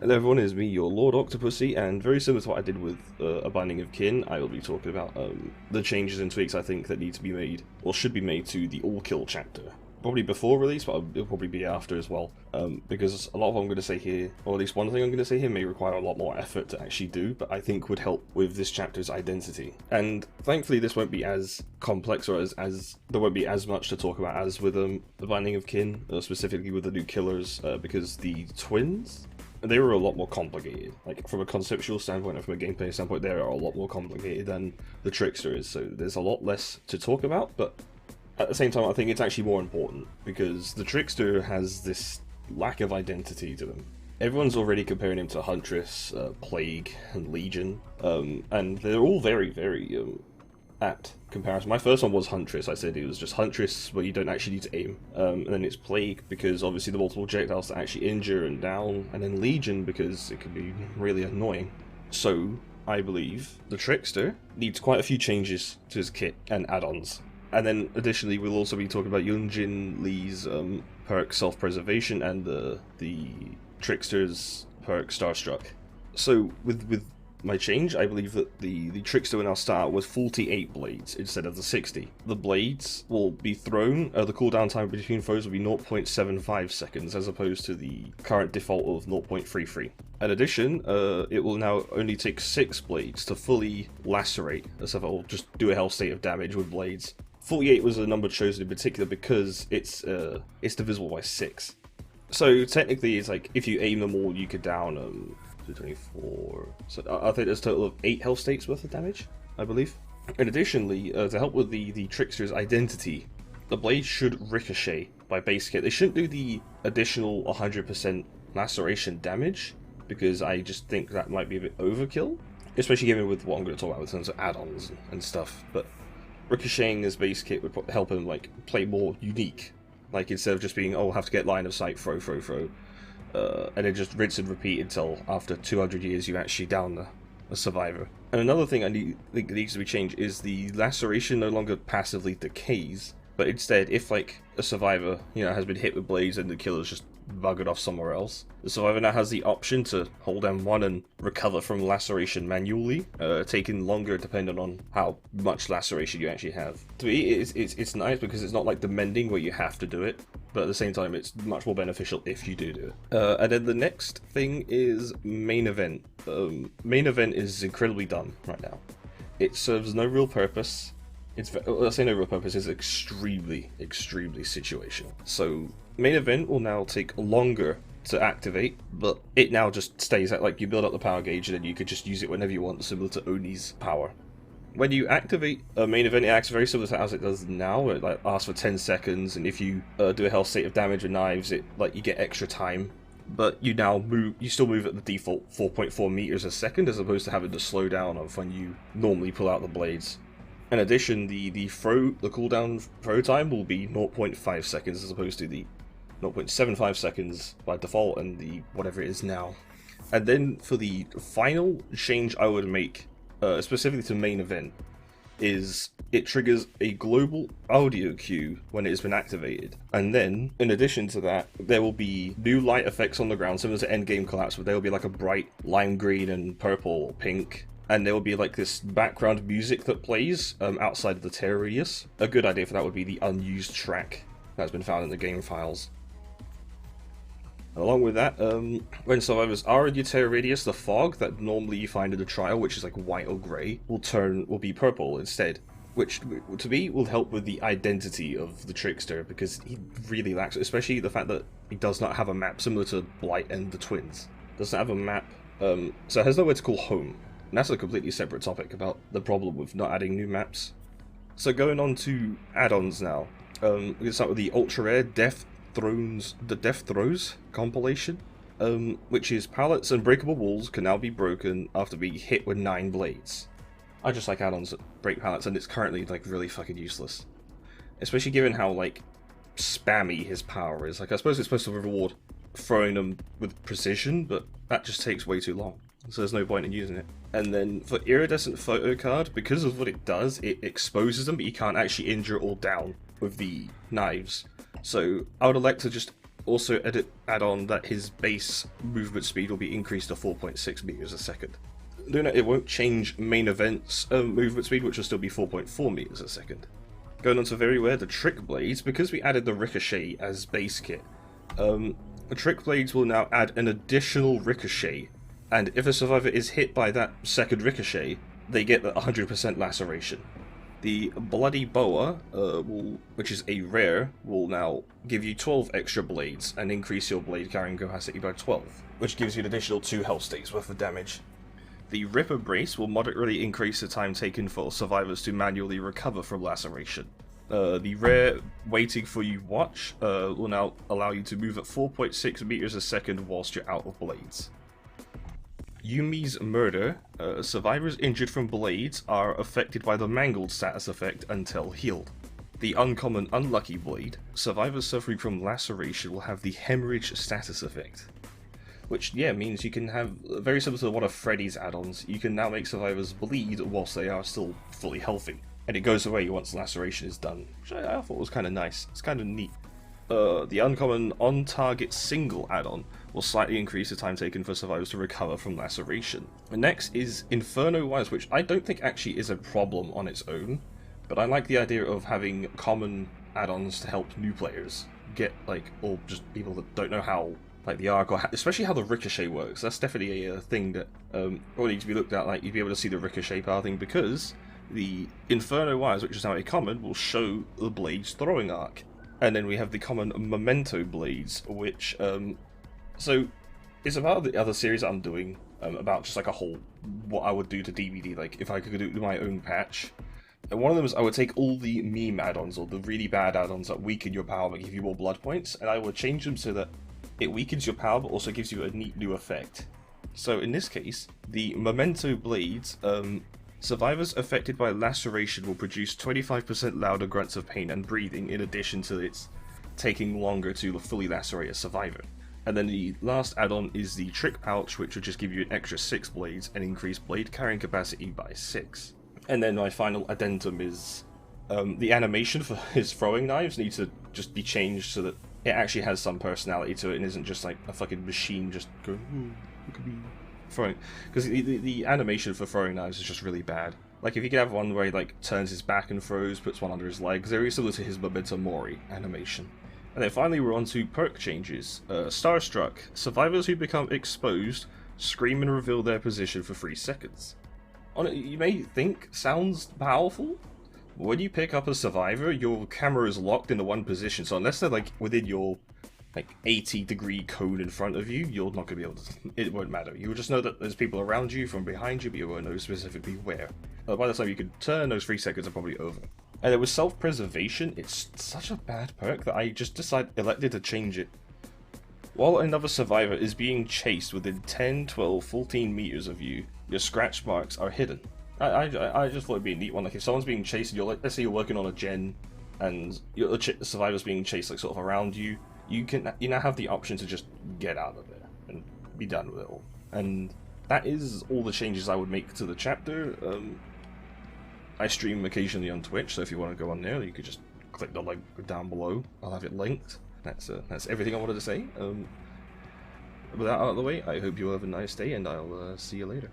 Hello everyone, it's me, your Lord Octopussy, and very similar to what I did with A Binding of Kin, I will be talking about the changes and tweaks I think that need to be made, or should be made to the All-Kill chapter. Probably before release, but it'll probably be after as well, because a lot of what I'm going to say here, or at least one thing I'm going to say here, may require a lot more effort to actually do, but I think would help with this chapter's identity. And thankfully this won't be as complex, or as there won't be as much to talk about as with The Binding of Kin, specifically with the new killers, because the twins, they were a lot more complicated. Like, from a conceptual standpoint and from a gameplay standpoint, they are a lot more complicated than the Trickster is, so there's a lot less to talk about, but at the same time I think it's actually more important, because the Trickster has this lack of identity to them. Everyone's already comparing him to Huntress, Plague, and Legion, and they're all very, very apt comparison. My first one was Huntress. I said it was just Huntress where you don't actually need to aim, and then it's Plague because obviously the multiple projectiles to actually injure and down, and then Legion because it can be really annoying. So I believe the Trickster needs quite a few changes to his kit and add-ons. And then additionally we'll also be talking about Yunjin Lee's perk Self-Preservation and the Trickster's perk Starstruck. So with my change, I believe that the Trickster will now start with 48 blades instead of the 60. The blades will be thrown, the cooldown time between throws will be 0.75 seconds as opposed to the current default of 0.33. In addition, it will now only take 6 blades to fully lacerate, as if it will just do a health state of damage with blades. 48 was a number chosen in particular because it's divisible by 6. So technically it's like, if you aim them all you could down 224, so I think there's a total of 8 health states worth of damage, I believe. And additionally, to help with the Trickster's identity, the blades should ricochet by base kit. They shouldn't do the additional 100% laceration damage, because I just think that might be a bit overkill, especially given with what I'm going to talk about in terms of add-ons and stuff. But ricocheting as base kit would help him like play more unique, like instead of just being, oh, have to get line of sight, throw, and then just rinse and repeat until after 200 years you actually down a survivor. And another thing I think needs to be changed is the laceration no longer passively decays, but instead, if like a survivor, has been hit with blades and the killer's just buggered off somewhere else, the survivor now has the option to hold M1 and recover from laceration manually, taking longer depending on how much laceration you actually have. To me, it's nice because it's not like the mending where you have to do it, but at the same time it's much more beneficial if you do it. And then the next thing is main event. Main event is incredibly dumb right now. It serves no real purpose. Let's say no real purpose, it's extremely situational. So main event will now take longer to activate, but it now just stays at, like, you build up the power gauge and then you could just use it whenever you want, similar to Oni's power. When you activate a main event, it acts very similar to as it does now. It like asks for 10 seconds, and if you do a health state of damage with knives, it like you get extra time. But you still move at the default 4.4 meters a second, as opposed to having to slow down of when you normally pull out the blades. In addition, the cooldown throw time will be 0.5 seconds as opposed to the 0.75 seconds by default and the whatever it is now. And then for the final change I would make, specifically to main event, is it triggers a global audio cue when it has been activated. And then, in addition to that, there will be new light effects on the ground, similar to Endgame Collapse, but there will be like a bright lime green and purple or pink. And there will be like this background music that plays outside of the tear radius. A good idea for that would be the unused track that's been found in the game files. Along with that, when survivors are in your tear radius, the fog that normally you find in the trial, which is like white or grey, will be purple instead. Which, to me, will help with the identity of the Trickster, because he really lacks, especially the fact that he does not have a map, similar to Blight and the Twins. Doesn't have a map, so it has nowhere to call home. And that's a completely separate topic about the problem with not adding new maps. So going on to add-ons now. We can start with the ultra rare Death Throes compilation, which is pallets and breakable walls can now be broken after being hit with 9 blades. I just like add-ons that break pallets, and it's currently like really fucking useless. Especially given how like spammy his power is. Like, I suppose it's supposed to reward throwing them with precision, but that just takes way too long. So there's no point in using it. And then for Iridescent Photo Card, because of what it does, it exposes them, but you can't actually injure or down with the knives. So I would elect to just Also add on that his base movement speed will be increased to 4.6 meters a second. Doing it won't change main event's movement speed, which will still be 4.4 meters a second. Going on to very rare, the Trick Blades, because we added the Ricochet as base kit, the Trick Blades will now add an additional Ricochet, and if a survivor is hit by that second Ricochet, they get the 100% laceration. The Bloody Boa, which is a rare, will now give you 12 extra blades and increase your blade carrying capacity by 12, which gives you an additional 2 health stacks worth of damage. The Ripper Brace will moderately increase the time taken for survivors to manually recover from laceration. The rare Waiting for You Watch will now allow you to move at 4.6 meters a second whilst you're out of blades. Yumi's Murder. Survivors injured from blades are affected by the Mangled status effect until healed. The Uncommon Unlucky Blade. Survivors suffering from laceration will have the Hemorrhage status effect. Which, yeah, means you can have, very similar to one of Freddy's add-ons, you can now make survivors bleed whilst they are still fully healthy. And it goes away once laceration is done, which I thought was kind of nice. It's kind of neat. The Uncommon On-Target Single add-on will slightly increase the time taken for survivors to recover from laceration. And next is Inferno Wires, which I don't think actually is a problem on its own, but I like the idea of having common add-ons to help new players get, like, or just people that don't know how, like, the arc, or especially how the Ricochet works. That's definitely a thing that will need to be looked at. Like, you'd be able to see the Ricochet pathing, because the Inferno Wires, which is now a common, will show the blade's throwing arc. And then we have the common Memento Blades, which, so it's about the other series that I'm doing, about just like a whole, what I would do to DVD, like if I could do my own patch. And one of them is I would take all the meme add-ons, or the really bad add-ons that weaken your power but give you more blood points, and I would change them so that it weakens your power but also gives you a neat new effect. So in this case, the Memento Blades, survivors affected by laceration will produce 25% louder grunts of pain and breathing, in addition to its taking longer to fully lacerate a survivor. And then the last add-on is the Trick Pouch, which will just give you an extra 6 blades and increase blade carrying capacity by 6. And then my final addendum is the animation for his throwing knives needs to just be changed so that it actually has some personality to it and isn't just like a fucking machine just going, ooh, look at me. Throwing, because the animation for throwing knives is just really bad. Like if you could have one where he like turns his back and throws, puts one under his legs, very similar to his Memento Mori animation. And then finally we're on to perk changes. Starstruck. Survivors who become exposed scream and reveal their position for 3 seconds. You may think sounds powerful. When you pick up a survivor, your camera is locked into one position, so unless they're like within your 80-degree cone in front of you, you're not going to be able to, it won't matter. You'll just know that there's people around you from behind you, but you won't know specifically where. By the time you can turn, those 3 seconds are probably over. And with self-preservation, it's such a bad perk that I just elected to change it. While another survivor is being chased within 10, 12, 14 meters of you, your scratch marks are hidden. I just thought it'd be a neat one. Like if someone's being chased and you're like, let's say you're working on a gen, and the survivor's being chased like sort of around you, you now have the option to just get out of there and be done with it all. And that is all the changes I would make to the chapter. I stream occasionally on Twitch, so if you want to go on there, you could just click the link down below. I'll have it linked. That's everything I wanted to say. With that out of the way, I hope you all have a nice day, and I'll see you later.